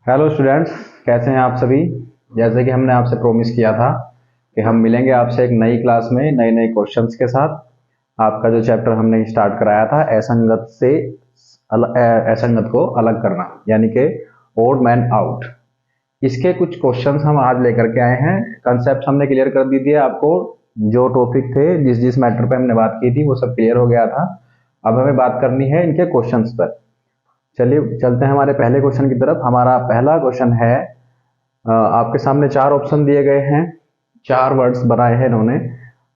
Hello students, कैसे हैं आप सभी। जैसे कि हमने आपसे प्रॉमिस किया था कि हम मिलेंगे आपसे एक नई क्लास में नए नए क्वेश्चंस के साथ। आपका जो चैप्टर हमने स्टार्ट कराया था असंगत से असंगत को अलग करना, यानी कि ओड मैन आउट, इसके कुछ क्वेश्चंस हम आज लेकर के आए हैं। कंसेप्ट हमने क्लियर कर दी थी आपको, जो टॉपिक थे जिस जिस मैटर पे हमने बात की थी वो सब क्लियर हो गया था। अब हमें बात करनी है इनके क्वेश्चंस पर। चलिए चलते हैं हमारे पहले क्वेश्चन की तरफ। हमारा पहला क्वेश्चन है, आपके सामने चार ऑप्शन दिए गए हैं, चार वर्ड्स बनाए हैं इन्होंने।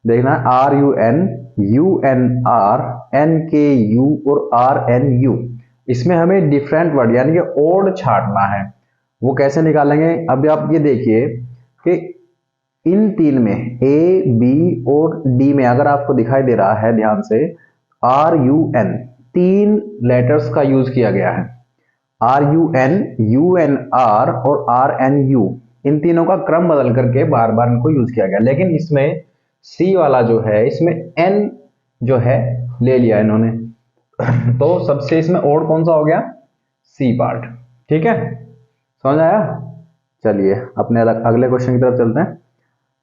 देखना, R U N, U N R, N K U और आर एन यू। इसमें हमें डिफरेंट वर्ड यानी कि ओड छाटना है। वो कैसे निकालेंगे, अभी आप ये देखिए कि इन तीन में ए बी और डी में अगर आपको दिखाई दे रहा है ध्यान से, आर यू एन तीन लेटर्स का यूज किया गया है। R U N, U N R और आर एन यू, इन तीनों का क्रम बदल करके बार बार इनको यूज किया गया। लेकिन इसमें सी वाला जो है, इसमें एन जो है ले लिया इन्होंने। तो सबसे इसमें ओड कौन सा हो गया, सी पार्ट। ठीक है, समझ आया। चलिए अपने अगले क्वेश्चन की तरफ चलते हैं।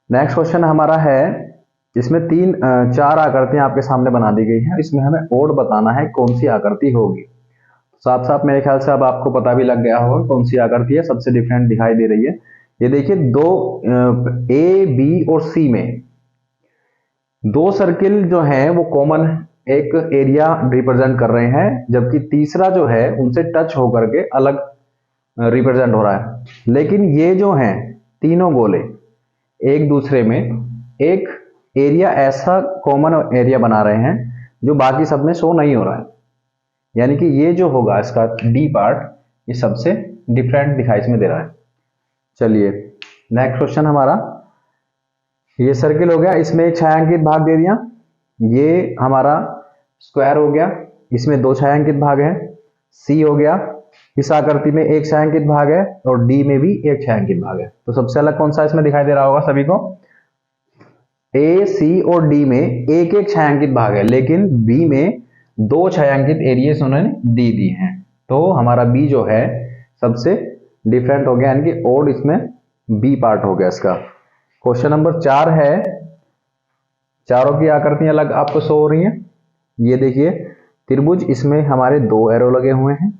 नेक्स्ट क्वेश्चन हमारा है, इसमें चार आकृतियां आपके सामने बना दी गई हैं। इसमें हमें ओड बताना है कौन सी आकृति होगी। साथ साथ मेरे ख्याल से अब आपको पता भी लग गया होगा कौन सी आकृति है सबसे डिफरेंट दिखाई दे रही है। ये देखिए, दो ए बी और सी में दो सर्किल जो हैं वो कॉमन एक एरिया रिप्रेजेंट कर रहे हैं, जबकि तीसरा जो है उनसे टच होकर के अलग रिप्रेजेंट हो रहा है। लेकिन ये जो हैं तीनों गोले एक दूसरे में एक एरिया, ऐसा कॉमन एरिया बना रहे हैं जो बाकी सब में शो नहीं हो रहा है। यानी कि ये जो होगा इसका डी पार्ट, ये सबसे डिफरेंट दिखाई इसमें दे रहा है। चलिए नेक्स्ट क्वेश्चन हमारा, ये सर्किल हो गया, इसमें एक छायांकित भाग दे दिया। ये हमारा स्क्वायर हो गया, इसमें दो छायांकित भाग हैं। सी हो गया, इस आकृति में एक छायांकित भाग है और डी में भी एक छायांकित भाग है। तो सबसे अलग कौन सा इसमें दिखाई दे रहा होगा सभी को, ए सी और डी में एक एक छायांकित भाग है, लेकिन बी में दो छायांकित एरियाज उन्होंने दी दी हैं। तो हमारा बी जो है सबसे डिफरेंट हो गया, यानी कि ओड इसमें बी पार्ट हो गया इसका। क्वेश्चन नंबर 4 है, चारों की आकृतियां अलग आपको शो हो रही हैं। ये देखिए, त्रिभुज इसमें हमारे दो एरो लगे हुए हैं,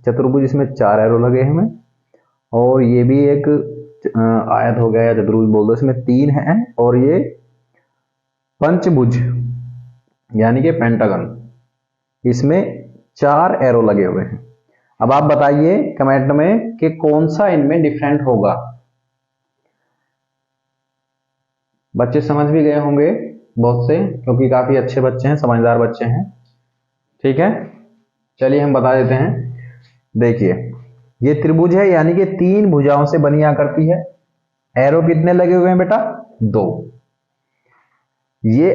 चतुर्भुज इसमें चार एरो लगे हुए हैं, और ये भी एक आयत हो गया या चतुर्भुज बोल दो, इसमें तीन है, और ये पंचभुज यानी कि पेंटागन, इसमें चार एरो लगे हुए हैं। अब आप बताइए कमेंट में कि कौन सा इनमें डिफरेंट होगा। बच्चे समझ भी गए होंगे बहुत से, क्योंकि काफी अच्छे बच्चे हैं, समझदार बच्चे हैं। ठीक है, चलिए हम बता देते हैं। देखिए, ये त्रिभुज है, यानी कि तीन भुजाओं से बनी आकृति है। एरो कितने लगे हुए हैं बेटा, दो। ये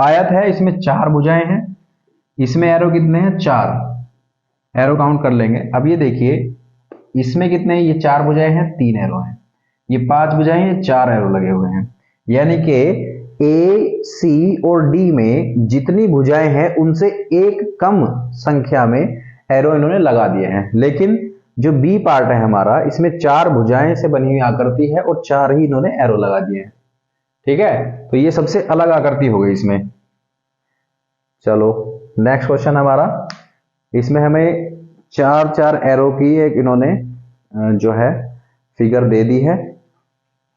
आयत है, इसमें चार भुजाएं हैं, इसमें एरो कितने हैं, चार। एरो काउंट कर लेंगे। अब ये देखिए, इसमें कितने हैं, ये चार भुजाएं हैं, तीन एरो हैं। ये पांच भुजाएं हैं, चार एरो लगे हुए हैं। यानी कि ए सी और डी में जितनी भुजाएं हैं उनसे एक कम संख्या में एरो इन्होंने लगा दिए हैं। लेकिन जो बी पार्ट है हमारा, इसमें चार भुजाएं से बनी हुई आकृति है और चार ही इन्होंने एरो लगा दिए हैं। ठीक है, तो ये सबसे अलग आकृति हो गई इसमें। चलो नेक्स्ट क्वेश्चन हमारा, इसमें हमें चार चार एरो की एक इन्होंने जो है फिगर दे दी है।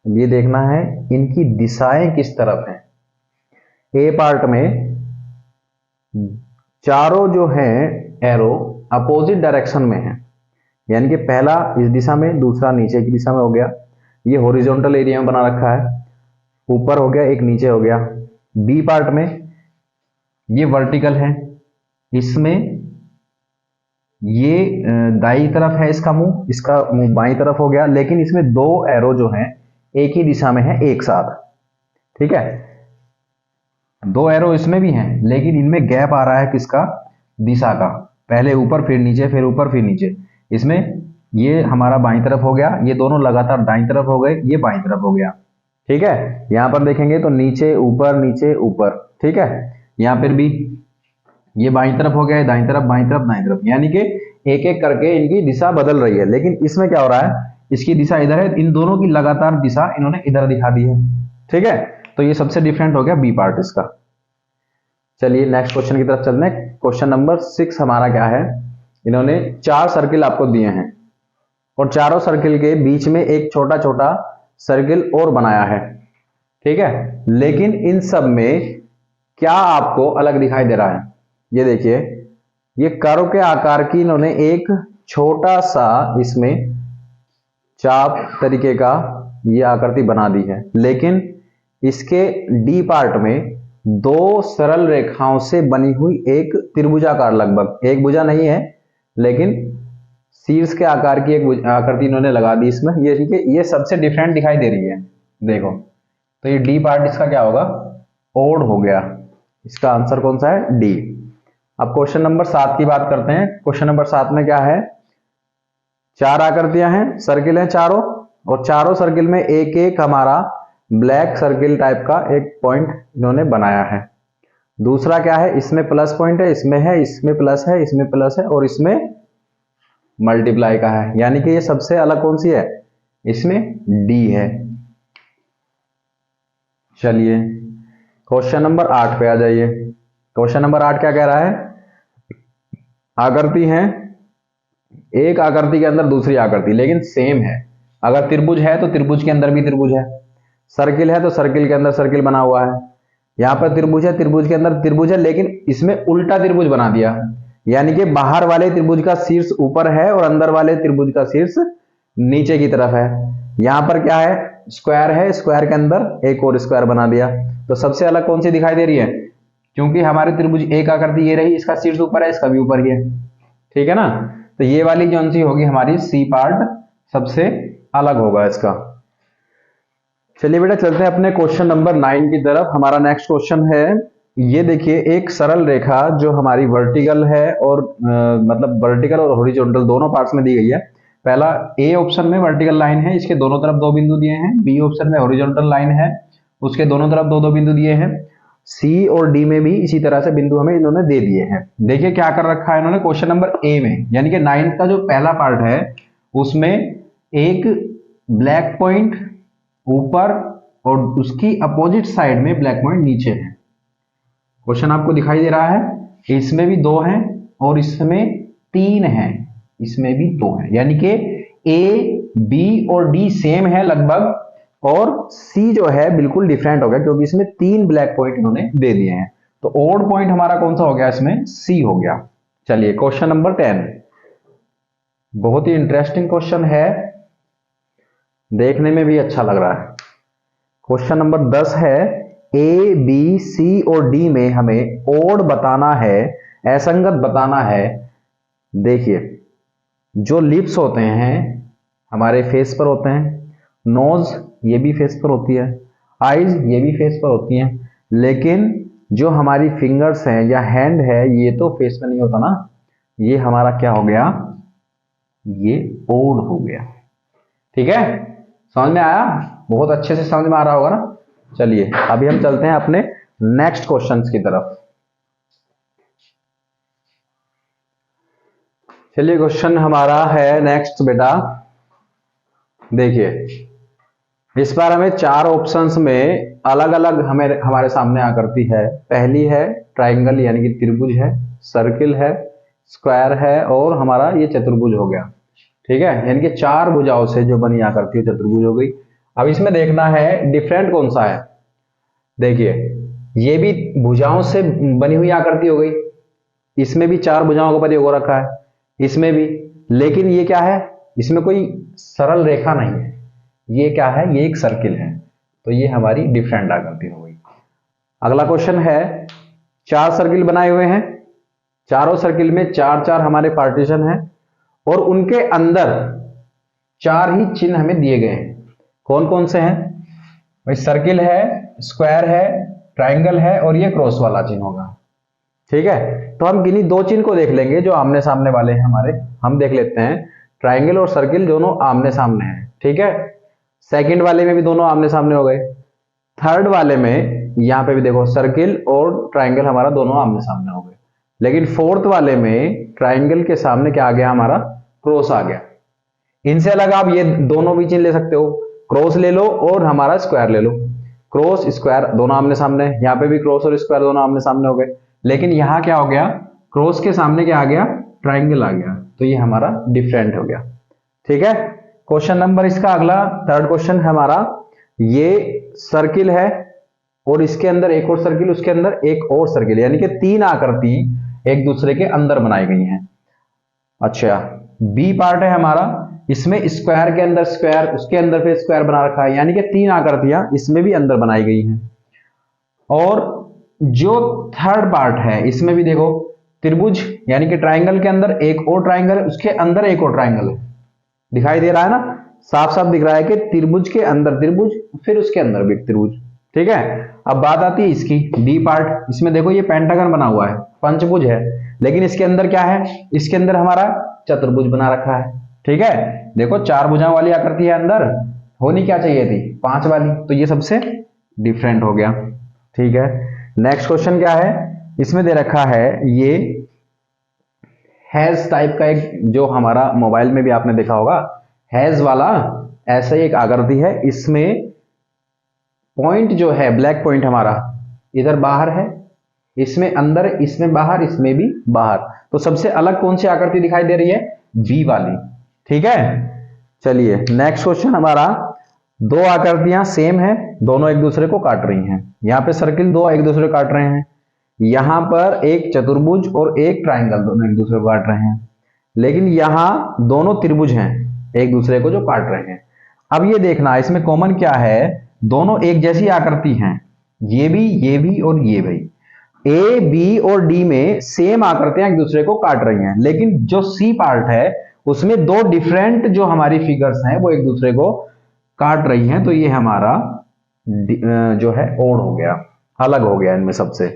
अब ये देखना है इनकी दिशाएं किस तरफ हैं। ए पार्ट में चारों जो हैं एरो अपोजिट डायरेक्शन में है, यानी कि पहला इस दिशा में, दूसरा नीचे की दिशा में हो गया। ये हॉरिजॉन्टल एरिया में बना रखा है, ऊपर हो गया, एक नीचे हो गया। बी पार्ट में ये वर्टिकल है, इसमें ये दाई तरफ है इसका मुंह, इसका मुंह बाई तरफ हो गया। लेकिन इसमें दो एरो जो हैं एक ही दिशा में है एक साथ। ठीक है, दो एरो इसमें भी हैं, लेकिन इनमें गैप आ रहा है किसका, दिशा का। पहले ऊपर फिर नीचे, फिर ऊपर फिर नीचे। इसमें ये हमारा बाई तरफ हो गया, ये दोनों लगातार दाई तरफ हो गए, ये बाई तरफ हो गया। ठीक है, यहां पर देखेंगे तो नीचे ऊपर नीचे ऊपर। ठीक है, यहां पर भी ये बाई तरफ हो गया, दाई तरफ बाई तरफ दाई तरफ, यानी कि एक एक करके इनकी दिशा बदल रही है, लेकिन इसमें क्या हो रहा है, इसकी दिशा इधर है, इन दोनों की लगातार दिशा इन्होंने इधर दिखा दी है। ठीक है, तो ये सबसे डिफरेंट हो गया बी पार्ट इसका। चलिए नेक्स्ट क्वेश्चन की तरफ चलते हैं। क्वेश्चन नंबर 6 हमारा क्या है, इन्होंने 4 सर्किल आपको दिए हैं और चारों सर्किल के बीच में एक छोटा छोटा सर्किल और बनाया है। ठीक है, लेकिन इन सब में क्या आपको अलग दिखाई दे रहा है, ये देखिए, ये कर्व के आकार की इन्होंने एक छोटा सा इसमें चाप तरीके का ये आकृति बना दी है, लेकिन इसके डी पार्ट में 2 सरल रेखाओं से बनी हुई एक त्रिभुजाकार, लगभग एक भुजा नहीं है लेकिन शीर्ष के आकार की एक आकृति इन्होंने लगा दी इसमें। ये ठीक है, ये सबसे डिफरेंट दिखाई दे रही है, देखो। तो ये डी पार्ट इसका क्या होगा, ओड हो गया। इसका आंसर कौन सा है, डी। अब क्वेश्चन नंबर 7 की बात करते हैं। क्वेश्चन नंबर 7 में क्या है, 4 आकृतियां हैं, सर्किल हैं चारों, और चारों सर्किल में एक एक हमारा ब्लैक सर्किल टाइप का एक पॉइंट इन्होंने बनाया है। दूसरा क्या है, इसमें प्लस पॉइंट है, इसमें है, इसमें प्लस है, इसमें प्लस है, और इसमें मल्टीप्लाई का है, यानी कि ये सबसे अलग कौन सी है, इसमें डी है। चलिए क्वेश्चन नंबर 8 पे आ जाइए। क्वेश्चन नंबर 8 क्या कह रहा है, आकृति है, एक आकृति के अंदर दूसरी आकृति लेकिन सेम है। अगर त्रिभुज है तो त्रिभुज के अंदर भी त्रिभुज है, सर्किल है तो सर्किल के अंदर सर्किल बना हुआ है। यहां पर त्रिभुज है, त्रिभुज के अंदर त्रिभुज है, लेकिन इसमें उल्टा त्रिभुज बना दिया, यानी कि बाहर वाले त्रिभुज का शीर्ष ऊपर है और अंदर वाले त्रिभुज का शीर्ष नीचे की तरफ है। यहां पर क्या है, स्क्वायर है, स्क्वायर के अंदर एक और स्क्वायर बना दिया। तो सबसे अलग कौन सी दिखाई दे रही है, क्योंकि हमारे त्रिभुज एक आकृति ये रही, इसका शीर्ष ऊपर है, इसका भी ऊपर ही है। ठीक है ना, तो ये वाली कौन सी होगी, हमारी सी पार्ट सबसे अलग होगा इसका। चलिए बेटा चलते हैं अपने क्वेश्चन नंबर 9 की तरफ। हमारा नेक्स्ट क्वेश्चन है, ये देखिए, एक सरल रेखा जो हमारी वर्टिकल है और मतलब वर्टिकल और हॉरिजॉन्टल दोनों पार्ट्स में दी गई है। पहला ए ऑप्शन में वर्टिकल लाइन है, इसके दोनों तरफ 2 बिंदु दिए हैं। बी ऑप्शन में हॉरिजॉन्टल लाइन है, उसके दोनों तरफ 2-2 बिंदु दिए हैं। सी और डी में भी इसी तरह से बिंदु हमें इन्होंने दे दिए हैं। देखिए क्या कर रखा है इन्होंने क्वेश्चन नंबर ए में, यानी कि 9 का जो पहला पार्ट है उसमें एक ब्लैक पॉइंट ऊपर और उसकी अपोजिट साइड में ब्लैक पॉइंट नीचे है। क्वेश्चन आपको दिखाई दे रहा है, इसमें भी 2 हैं और इसमें 3 हैं, इसमें भी 2 हैं, यानी कि ए, बी और डी सेम है लगभग, और सी जो है बिल्कुल डिफरेंट हो गया क्योंकि इसमें 3 ब्लैक पॉइंट इन्होंने दे दिए हैं। तो ओड पॉइंट हमारा कौन सा हो गया, इसमें सी हो गया। चलिए क्वेश्चन नंबर 10, बहुत ही इंटरेस्टिंग क्वेश्चन है, देखने में भी अच्छा लग रहा है। क्वेश्चन नंबर 10 है, ए, बी, सी और डी में हमें ओड बताना है, असंगत बताना है। देखिए जो लिप्स होते हैं हमारे फेस पर होते हैं, नोज ये भी फेस पर होती है, आईज ये भी फेस पर होती हैं, लेकिन जो हमारी फिंगर्स हैं या हैंड है ये तो फेस में नहीं होता ना, ये हमारा क्या हो गया, ये ओड हो गया। ठीक है, समझ में आया, बहुत अच्छे से समझ में आ रहा होगा ना। चलिए अभी हम चलते हैं अपने नेक्स्ट क्वेश्चंस की तरफ। चलिए क्वेश्चन हमारा है नेक्स्ट बेटा, देखिए इस बार हमें 4 ऑप्शंस में अलग अलग हमारे सामने आकृति है। पहली है ट्राइंगल यानी कि त्रिभुज है, सर्किल है, स्क्वायर है और हमारा ये चतुर्भुज हो गया। ठीक है, यानी कि 4 भुजाओं से जो बनी आकृति चतुर्भुज हो गई। अब इसमें देखना है डिफरेंट कौन सा है। देखिए ये भी भुजाओं से बनी हुई आकृति हो गई, इसमें भी 4 भुजाओं का प्रयोग हो रखा है, इसमें भी, लेकिन ये क्या है, इसमें कोई सरल रेखा नहीं है, ये क्या है, ये एक सर्किल है, तो ये हमारी डिफरेंट आकृति हो गई। अगला क्वेश्चन है, 4 सर्किल बनाए हुए हैं, चारों सर्किल में 4-4 हमारे पार्टीशन है और उनके अंदर 4 ही चिन्ह हमें दिए गए हैं। कौन कौन से हैं भाई, सर्किल है, स्क्वायर है, ट्राइंगल है और ये क्रॉस वाला चिन्ह होगा। ठीक है, तो हम किन्हीं 2 चिन्ह को देख लेंगे जो आमने सामने वाले हैं हमारे। हम देख लेते हैं ट्राइंगल और सर्किल दोनों आमने सामने हैं। ठीक है, सेकंड वाले में भी दोनों आमने सामने हो गए, थर्ड वाले में यहां पे भी देखो सर्किल और ट्राइंगल हमारा दोनों आमने सामने हो गए। लेकिन फोर्थ वाले में ट्राइंगल के सामने क्या आ गया हमारा, क्रॉस आ गया। इनसे अलग आप ये दोनों भी चीज ले सकते हो, क्रॉस ले लो और हमारा स्क्वायर ले लो। क्रॉस स्क्वायर दोनों आमने सामने, यहाँ पे भी क्रॉस और स्क्वायर दोनों आमने सामने हो गए, लेकिन यहाँ क्या हो गया, क्रॉस के सामने क्या आ गया, ट्राइंगल आ गया, तो ये हमारा डिफरेंट हो गया। ठीक है, क्वेश्चन नंबर इसका अगला थर्ड क्वेश्चन हमारा, ये सर्किल है और इसके अंदर एक और सर्किल, उसके अंदर एक और सर्किल, यानी कि तीन आकृति एक दूसरे के अंदर बनाई गई हैं। अच्छा, बी पार्ट है हमारा, इसमें स्क्वायर के अंदर स्क्वायर, उसके अंदर फिर स्क्वायर बना रखा है, यानी कि तीन आकृतियां इसमें भी अंदर बनाई गई हैं। और जो थर्ड पार्ट है इसमें भी देखो त्रिभुज, यानी कि ट्राइंगल के अंदर एक और ट्राइंगल है, उसके अंदर एक और ट्राइंगल है, दिखाई दे रहा है ना, साफ साफ दिख रहा है कि त्रिभुज के अंदर त्रिभुज, फिर उसके अंदर भी त्रिभुज। ठीक है, अब बात आती है इसकी डी पार्ट, इसमें देखो ये पेंटागन बना हुआ है, पंचभुज है, लेकिन इसके अंदर क्या है, इसके अंदर हमारा चतुर्भुज बना रखा है। ठीक है, देखो चार भुजाओं वाली आकृति है, अंदर होनी क्या चाहिए थी, पांच वाली, तो ये सबसे डिफरेंट हो गया। ठीक है, नेक्स्ट क्वेश्चन क्या है, इसमें दे रखा है ये हैज टाइप का एक, जो हमारा मोबाइल में भी आपने देखा होगा हैज वाला, ऐसा ही एक आकृति है, इसमें पॉइंट जो है ब्लैक पॉइंट हमारा इधर बाहर है, इसमें अंदर, इसमें बाहर, इसमें भी बाहर, तो सबसे अलग कौन सी आकृति दिखाई दे रही है, बी वाली। ठीक है, चलिए नेक्स्ट क्वेश्चन हमारा, दो आकृतियां सेम है, दोनों एक दूसरे को काट रही हैं, यहाँ पे सर्किल दो एक दूसरे को काट रहे हैं, यहां पर एक चतुर्भुज और एक ट्राइंगल दोनों एक दूसरे को काट रहे हैं, लेकिन यहां दोनों त्रिभुज हैं एक दूसरे को जो काट रहे हैं। अब ये देखना इसमें कॉमन क्या है, दोनों एक जैसी आकृति हैं, ये भी और ये भी, ए बी और डी में सेम आकृतियां एक दूसरे को काट रही हैं, लेकिन जो सी पार्ट है उसमें दो डिफरेंट जो हमारी फिगर्स हैं वो एक दूसरे को काट रही हैं, तो ये हमारा जो है ओड हो गया, अलग हो गया इनमें सबसे।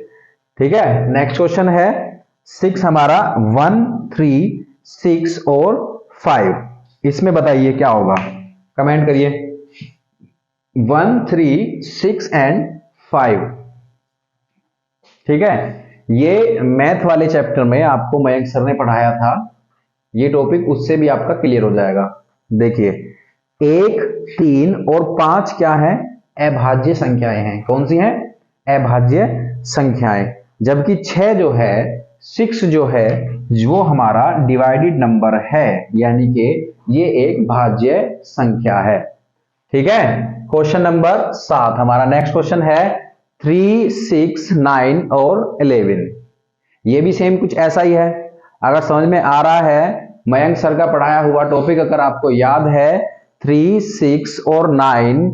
ठीक है, नेक्स्ट क्वेश्चन है 6 हमारा, 1 3 6 और 5, इसमें बताइए क्या होगा, कमेंट करिए। 1 3 6 एंड 5। ठीक है, ये मैथ वाले चैप्टर में आपको मयंक सर ने पढ़ाया था, ये टॉपिक उससे भी आपका क्लियर हो जाएगा। देखिए 1 3 और 5 क्या है, अभाज्य संख्याएं हैं, कौन सी हैं, अभाज्य संख्याएं, जबकि 6 जो है, 6 जो है वो हमारा डिवाइडेड नंबर है, यानी कि ये एक भाज्य संख्या है। ठीक है, क्वेश्चन नंबर 7 हमारा नेक्स्ट क्वेश्चन है 3 6 9 और 11, ये भी सेम कुछ ऐसा ही है। अगर समझ में आ रहा है, मयंक सर का पढ़ाया हुआ टॉपिक अगर आपको याद है, 3 6 और 9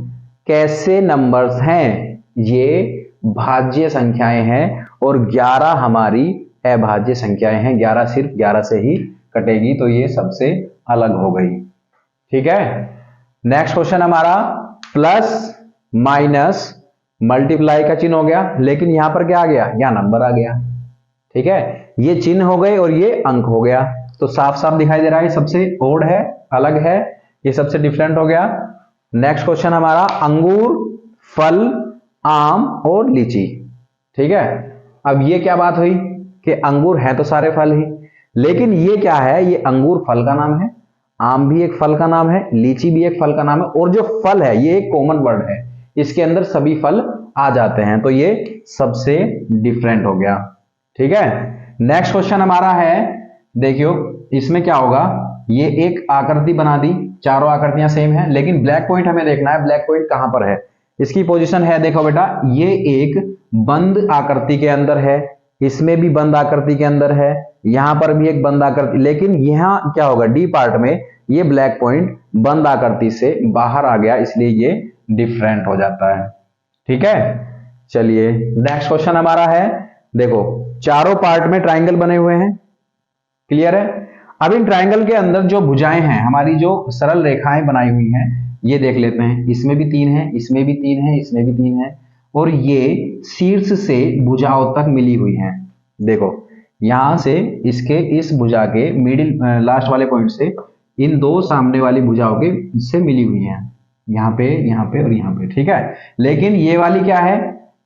कैसे नंबर्स हैं, ये भाज्य संख्याएं हैं, और 11 हमारी अभाज्य संख्याएं हैं, 11 सिर्फ 11 से ही कटेगी, तो ये सबसे अलग हो गई। ठीक है, नेक्स्ट क्वेश्चन हमारा प्लस माइनस मल्टीप्लाई का चिन्ह हो गया, लेकिन यहां पर क्या आ गया, यहां नंबर आ गया। ठीक है, ये चिन्ह हो गए और ये अंक हो गया, तो साफ साफ दिखाई दे रहा है सबसे ओड है, अलग है, ये सबसे डिफरेंट हो गया। नेक्स्ट क्वेश्चन हमारा अंगूर, फल, आम और लीची। ठीक है, अब ये क्या बात हुई कि अंगूर है तो सारे फल ही, लेकिन ये क्या है, ये अंगूर फल का नाम है, आम भी एक फल का नाम है, लीची भी एक फल का नाम है, और जो फल है ये एक कॉमन वर्ड है, इसके अंदर सभी फल आ जाते हैं, तो ये सबसे डिफरेंट हो गया। ठीक है, नेक्स्ट क्वेश्चन हमारा है, देखियो इसमें क्या होगा, ये एक आकृति बना दी, चारों आकृतियां सेम है, लेकिन ब्लैक पॉइंट हमें देखना है, ब्लैक पॉइंट कहां पर है, इसकी पोजीशन है, देखो बेटा ये एक बंद आकृति के अंदर है, इसमें भी बंद आकृति के अंदर है, यहां पर भी एक बंद आकृति, लेकिन यहां क्या होगा, डी पार्ट में ये ब्लैक पॉइंट बंद आकृति से बाहर आ गया, इसलिए ये डिफरेंट हो जाता है। ठीक है, चलिए नेक्स्ट क्वेश्चन हमारा है, देखो चारों पार्ट में ट्राइंगल बने हुए हैं, क्लियर है। अब इन ट्राइंगल के अंदर जो भुजाएं हैं, हमारी जो सरल रेखाएं बनाई हुई हैं, ये देख लेते हैं, इसमें भी 3 है, इसमें भी 3 है, इसमें भी 3 है, और ये शीर्ष से भुजाओं तक मिली हुई हैं। देखो यहां से इसके इस भुजा के मिडिल लास्ट वाले पॉइंट से इन दो सामने वाली भुजाओं के से मिली हुई हैं, यहाँ पे और यहाँ पे। ठीक है, लेकिन ये वाली क्या है,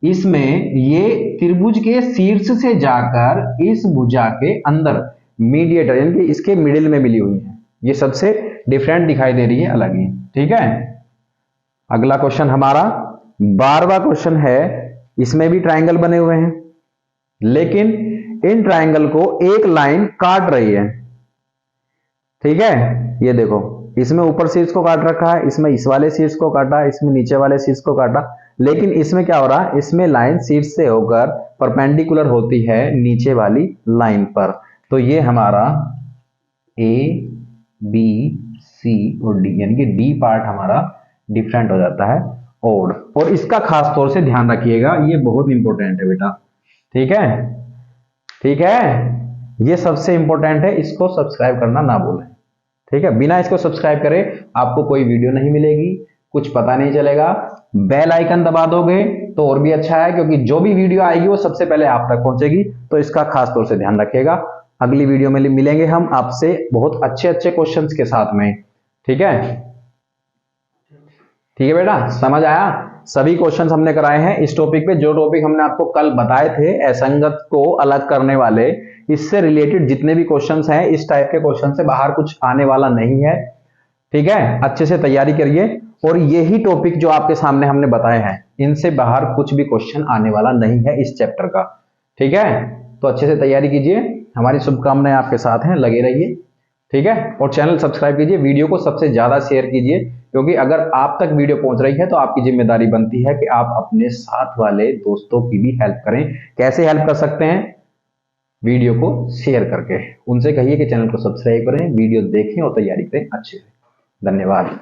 इसमें ये त्रिभुज के शीर्ष से जाकर इस भुजा के अंदर मीडिएटर यानी कि इसके मिडिल में मिली हुई है, ये सबसे डिफरेंट दिखाई दे रही है, अलग ही। ठीक है, अगला क्वेश्चन हमारा 12वां क्वेश्चन है। इसमें भी ट्रायंगल बने हुए हैं, लेकिन इन ट्रायंगल को एक लाइन काट रही है। ठीक है, ये देखो, इसमें ऊपर शीर्ष को काट रखा है, इसमें इस वाले शीर्ष को काटा, इसमें नीचे वाले शीर्ष को काटा, लेकिन इसमें क्या हो रहा है, इसमें लाइन शीर्ष से होकर परपेंडिकुलर होती है नीचे वाली लाइन पर। तो ये हमारा ए बी सी और डी यानी कि डी पार्ट हमारा डिफरेंट हो जाता है ओड। और इसका खास तौर से ध्यान रखिएगा, ये बहुत इंपॉर्टेंट है बेटा। ठीक है, ठीक है, ये सबसे इंपॉर्टेंट है, इसको सब्सक्राइब करना ना भूलें। ठीक है, बिना इसको सब्सक्राइब करे आपको कोई वीडियो नहीं मिलेगी, कुछ पता नहीं चलेगा। बेल आइकन दबा दोगे तो और भी अच्छा है, क्योंकि जो भी वीडियो आएगी वो सबसे पहले आप तक पहुंचेगी। तो इसका खास तौर से ध्यान रखिएगा। अगली वीडियो में मिलेंगे हम आपसे बहुत अच्छे अच्छे क्वेश्चंस के साथ में। ठीक है, ठीक है बेटा, समझ आया? सभी क्वेश्चंस हमने कराए हैं इस टॉपिक पे। जो टॉपिक हमने आपको कल बताए थे असंगत को अलग करने वाले, इससे रिलेटेड जितने भी क्वेश्चंस हैं, इस टाइप के क्वेश्चन से बाहर कुछ आने वाला नहीं है। ठीक है, अच्छे से तैयारी करिए। और यही टॉपिक जो आपके सामने हमने बताए हैं, इनसे बाहर कुछ भी क्वेश्चन आने वाला नहीं है इस चैप्टर का। ठीक है, तो अच्छे से तैयारी कीजिए। हमारी शुभकामनाएं आपके साथ हैं, लगे रहिए। ठीक है, और चैनल सब्सक्राइब कीजिए, वीडियो को सबसे ज्यादा शेयर कीजिए, क्योंकि अगर आप तक वीडियो पहुंच रही है तो आपकी जिम्मेदारी बनती है कि आप अपने साथ वाले दोस्तों की भी हेल्प करें। कैसे हेल्प कर सकते हैं? वीडियो को शेयर करके। उनसे कहिए कि चैनल को सब्सक्राइब करें, वीडियो देखें और तैयारी करें अच्छे से। धन्यवाद।